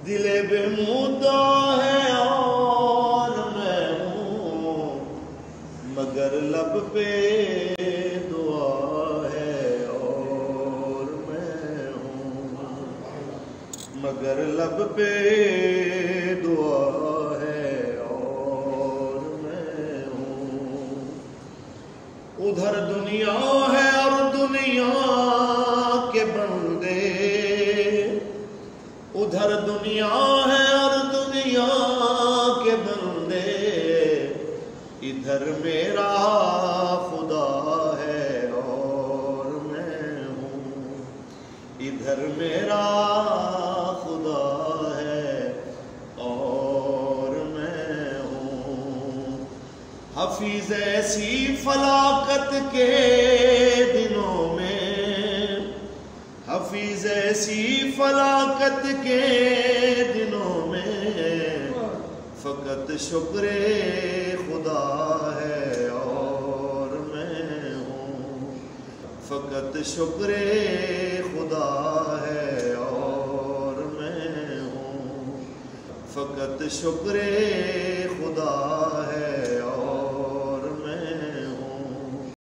دل بے مدعا ہے اور میں ہوں، مگر لب پہ دعا ہے اور میں ہوں، مگر لب پہ دعا ہے اور میں ہوں۔ ادھر دنیا ہے اور دنیا کے بندے، ادھر دنیا ہے اور دنیا کے بندے، ادھر میرا خدا ہے اور میں ہوں، ادھر میرا خدا ہے اور میں ہوں۔ حفیظ ایسی فلاکت کے دنوں میں، حفیظ ایسی فلاکت کے دنوں میں، فقط شکر خدا ہے اور میں ہوں، فقط شکر خدا ہے اور میں ہوں، فقط شکر خدا ہے اور